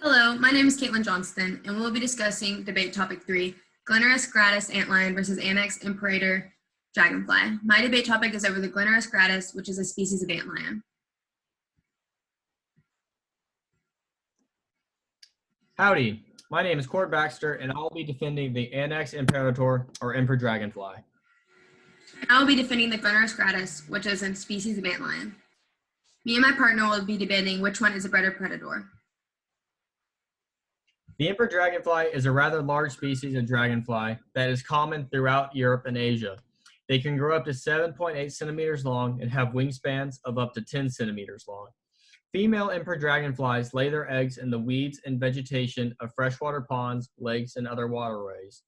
Hello, my name is Kaitlin Johnston, and we'll be discussing debate topic 3, Glenurus, gratus, Antlion versus Anax, imperator, Dragonfly. My debate topic is over the Glenurus gratus, which is a species of antlion. Howdy, my name is Baxter, and I'll be defending the Anax imperator or emperor dragonfly. And I will be defending the Glenurus gratus, which is a species of antlion. Me and my partner will be debating which one is a better predator. The emperor dragonfly is a rather large species of dragonfly that is common throughout Europe and Asia. They can grow up to 7.8 centimeters long and have wingspans of up to 10 centimeters long. Female emperor dragonflies lay their eggs in the weeds and vegetation of freshwater ponds, lakes, and other waterways.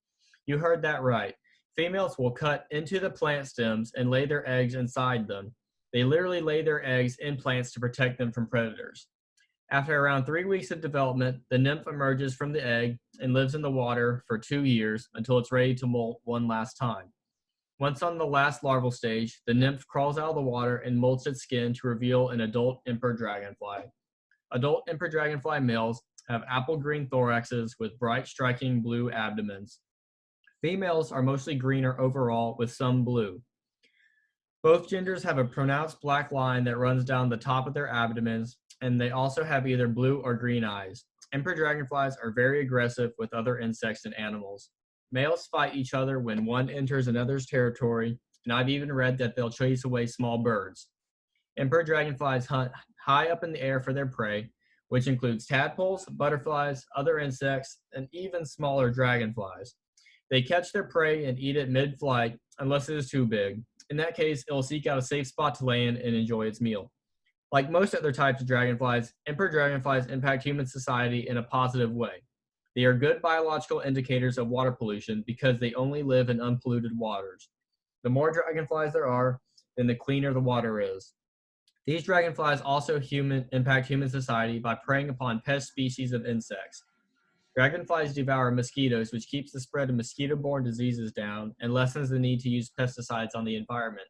You heard that right. Females will cut into the plant stems and lay their eggs inside them. They literally lay their eggs in plants to protect them from predators. After around 3 weeks of development, the nymph emerges from the egg and lives in the water for 2 years until it's ready to molt one last time. Once on the last larval stage, the nymph crawls out of the water and molts its skin to reveal an adult emperor dragonfly. Adult emperor dragonfly males have apple green thoraxes with bright striking blue abdomens. Females are mostly greener overall with some blue. Both genders have a pronounced black line that runs down the top of their abdomens, and they also have either blue or green eyes. Emperor dragonflies are very aggressive with other insects and animals. Males fight each other when one enters another's territory, and I've even read that they'll chase away small birds. Emperor dragonflies hunt high up in the air for their prey, which includes tadpoles, butterflies, other insects, and even smaller dragonflies. They catch their prey and eat it mid-flight unless it is too big. In that case, it will seek out a safe spot to land and enjoy its meal. Like most other types of dragonflies, emperor dragonflies impact human society in a positive way. They are good biological indicators of water pollution because they only live in unpolluted waters. The more dragonflies there are, then the cleaner the water is. These dragonflies also impact human society by preying upon pest species of insects. Dragonflies devour mosquitoes, which keeps the spread of mosquito-borne diseases down and lessens the need to use pesticides on the environment.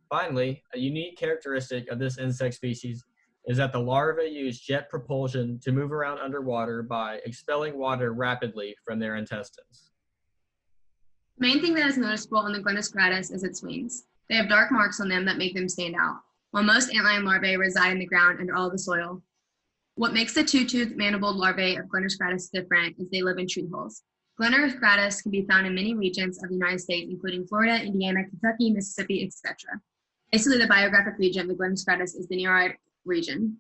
Finally, a unique characteristic of this insect species is that the larvae use jet propulsion to move around underwater by expelling water rapidly from their intestines. The main thing that is noticeable on the Glenurus gratus is its wings. They have dark marks on them that make them stand out, while most antlion larvae reside in the ground under all the soil. What makes the two-toothed mandibled larvae of Glenurus gratus different is they live in tree holes. Glenurus gratus can be found in many regions of the United States, including Florida, Indiana, Kentucky, Mississippi, etc. Basically, the biographic region of the Glenurus gratus is the Nearctic region,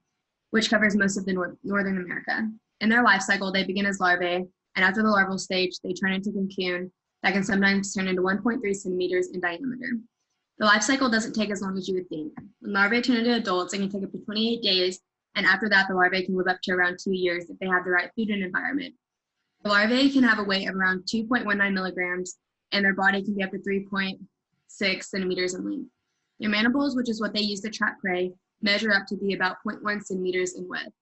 which covers most of the Northern America. In their life cycle, they begin as larvae, and after the larval stage, they turn into cocoon that can sometimes turn into 1.3 centimeters in diameter. The life cycle doesn't take as long as you would think. When larvae turn into adults, it can take up to 28 days, and after that, the larvae can live up to around 2 years if they have the right food and environment. The larvae can have a weight of around 2.19 milligrams, and their body can be up to 3.6 centimeters in length. Their mandibles, which is what they use to trap prey, measure up to be about 0.1 centimeters in width.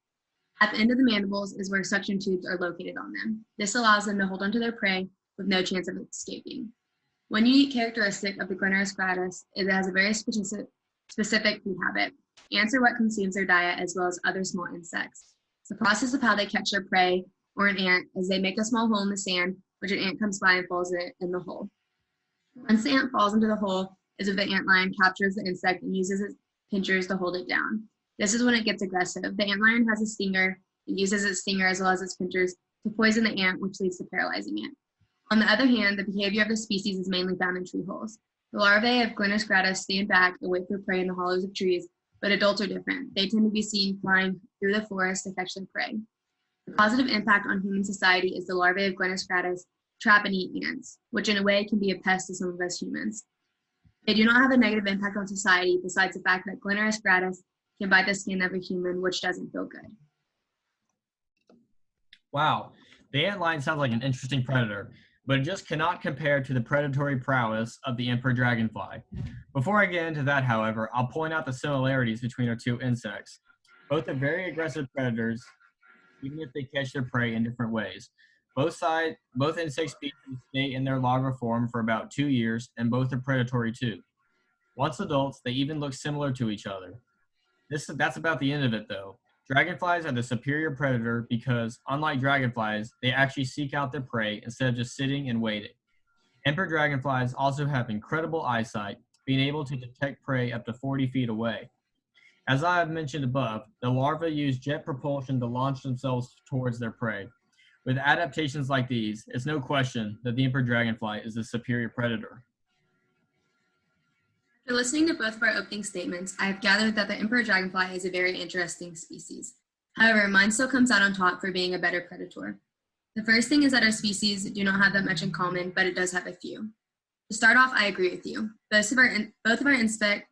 At the end of the mandibles is where suction tubes are located on them. This allows them to hold onto their prey with no chance of escaping. One unique characteristic of the Glenurus gratus is it has a very specific food habit. Ants are what consumes their diet as well as other small insects. The process of how they catch their prey or an ant is they make a small hole in the sand, which an ant comes by and falls in the hole. Once the ant falls into the hole, is if the antlion captures the insect and uses its pinchers to hold it down. This is when it gets aggressive. The antlion has a stinger and uses its stinger as well as its pinchers to poison the ant, which leads to paralyzing it. On the other hand, the behavior of the species is mainly found in tree holes. The larvae of Glenurus gratus stand back and wait for prey in the hollows of trees, but adults are different. They tend to be seen flying through the forest to catch their prey. The positive impact on human society is the larvae of Glenurus gratus trap and eat ants, which in a way can be a pest to some of us humans. They do not have a negative impact on society besides the fact that Glenurus gratus can bite the skin of a human, which doesn't feel good. Wow, the antlion sounds like an interesting predator, but it just cannot compare to the predatory prowess of the emperor dragonfly. Before I get into that, however, I'll point out the similarities between our two insects. Both are very aggressive predators, even if they catch their prey in different ways. Both insect species stay in their larva form for about 2 years, and both are predatory too. Once adults, they even look similar to each other. That's about the end of it, though. Dragonflies are the superior predator because, unlike dragonflies, they actually seek out their prey instead of just sitting and waiting. Emperor dragonflies also have incredible eyesight, being able to detect prey up to 40 feet away. As I have mentioned above, the larvae use jet propulsion to launch themselves towards their prey. With adaptations like these, it's no question that the emperor dragonfly is the superior predator. After listening to both of our opening statements, I have gathered that the emperor dragonfly is a very interesting species. However, mine still comes out on top for being a better predator. The first thing is that our species do not have that much in common, but it does have a few. To start off, I agree with you. Both of our insect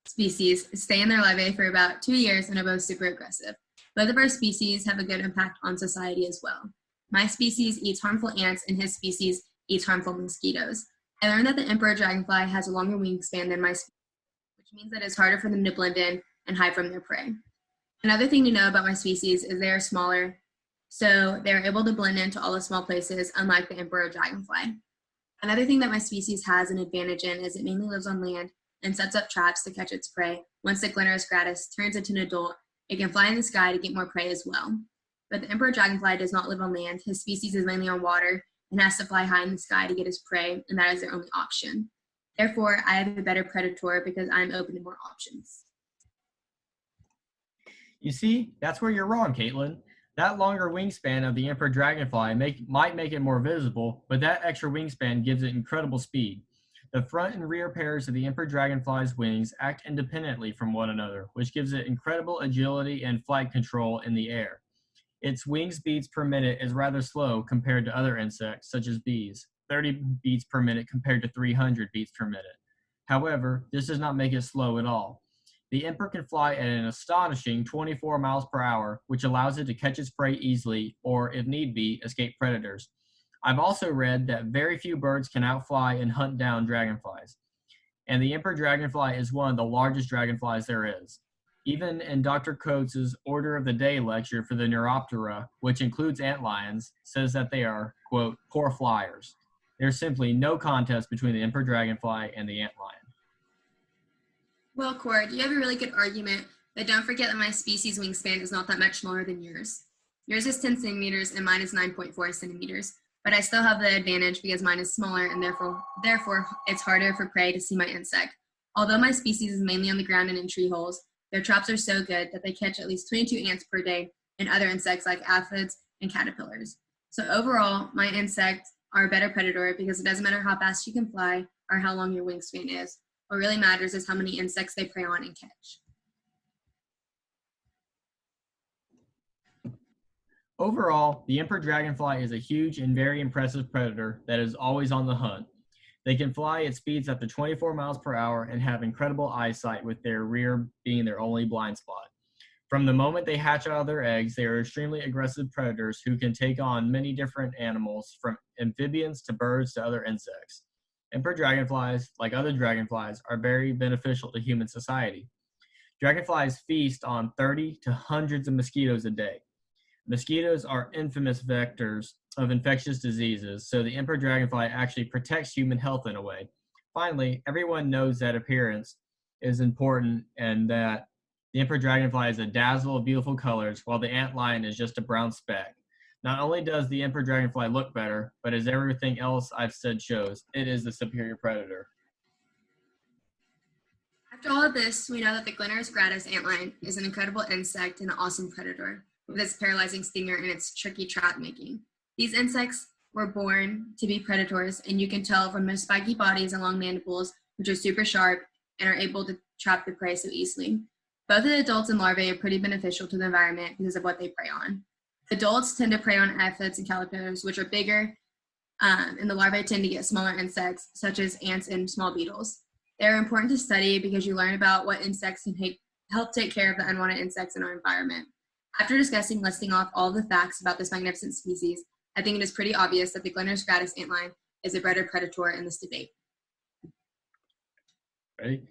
species stay in their larvae for about 2 years and are both super aggressive. Both of our species have a good impact on society as well. My species eats harmful ants and his species eats harmful mosquitoes. I learned that the emperor dragonfly has a longer wingspan than my species, which means that it's harder for them to blend in and hide from their prey. Another thing to know about my species is they are smaller, so they're able to blend into all the small places, unlike the emperor dragonfly. Another thing that my species has an advantage in is it mainly lives on land and sets up traps to catch its prey. Once the Glenurus gratus turns into an adult, it can fly in the sky to get more prey as well. But the emperor dragonfly does not live on land. His species is mainly on water and has to fly high in the sky to get his prey, and that is their only option. Therefore, I have a better predator because I'm open to more options. You see, that's where you're wrong, Kaitlin. That longer wingspan of the emperor dragonfly might make it more visible, but that extra wingspan gives it incredible speed. The front and rear pairs of the emperor dragonfly's wings act independently from one another, which gives it incredible agility and flight control in the air. Its wing speeds per minute is rather slow compared to other insects, such as bees, 30 beats per minute compared to 300 beats per minute. However, this does not make it slow at all. The emperor can fly at an astonishing 24 miles per hour, which allows it to catch its prey easily, or, if need be, escape predators. I've also read that very few birds can outfly and hunt down dragonflies, and the emperor dragonfly is one of the largest dragonflies there is. Even in Dr. Coates' Order of the Day lecture for the Neuroptera, which includes antlions, says that they are, quote, poor flyers. There's simply no contest between the emperor dragonfly and the antlion. Well, Cord, you have a really good argument, but don't forget that my species wingspan is not that much smaller than yours. Yours is 10 centimeters and mine is 9.4 centimeters, but I still have the advantage because mine is smaller and therefore it's harder for prey to see my insect. Although my species is mainly on the ground and in tree holes, their traps are so good that they catch at least 22 ants per day and other insects like aphids and caterpillars. So overall, my insects are a better predator because it doesn't matter how fast you can fly or how long your wingspan is. What really matters is how many insects they prey on and catch. Overall, the emperor dragonfly is a huge and very impressive predator that is always on the hunt. They can fly at speeds up to 24 miles per hour and have incredible eyesight, with their rear being their only blind spot. From the moment they hatch out of their eggs, they are extremely aggressive predators who can take on many different animals, from amphibians to birds to other insects. Emperor dragonflies, like other dragonflies, are very beneficial to human society. Dragonflies feast on 30 to hundreds of mosquitoes a day. Mosquitoes are infamous vectors of infectious diseases, so the emperor dragonfly actually protects human health in a way. Finally, everyone knows that appearance is important and that the emperor dragonfly is a dazzle of beautiful colors, while the antlion is just a brown speck. Not only does the emperor dragonfly look better, but as everything else I've said shows, it is the superior predator. After all of this, we know that the Glenurus gratus antlion is an incredible insect and an awesome predator, with its paralyzing stinger and its tricky trap making. These insects were born to be predators, and you can tell from their spiky bodies and long mandibles, which are super sharp and are able to trap the prey so easily. Both the adults and larvae are pretty beneficial to the environment because of what they prey on. Adults tend to prey on aphids and caterpillars, which are bigger, and the larvae tend to get smaller insects, such as ants and small beetles. They're important to study because you learn about what insects can help take care of the unwanted insects in our environment. After listing off all the facts about this magnificent species, I think it is pretty obvious that the Glenurus gratus antlion is a better predator in this debate. Ready?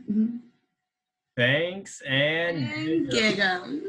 Mm-hmm. Thanks and Giggle.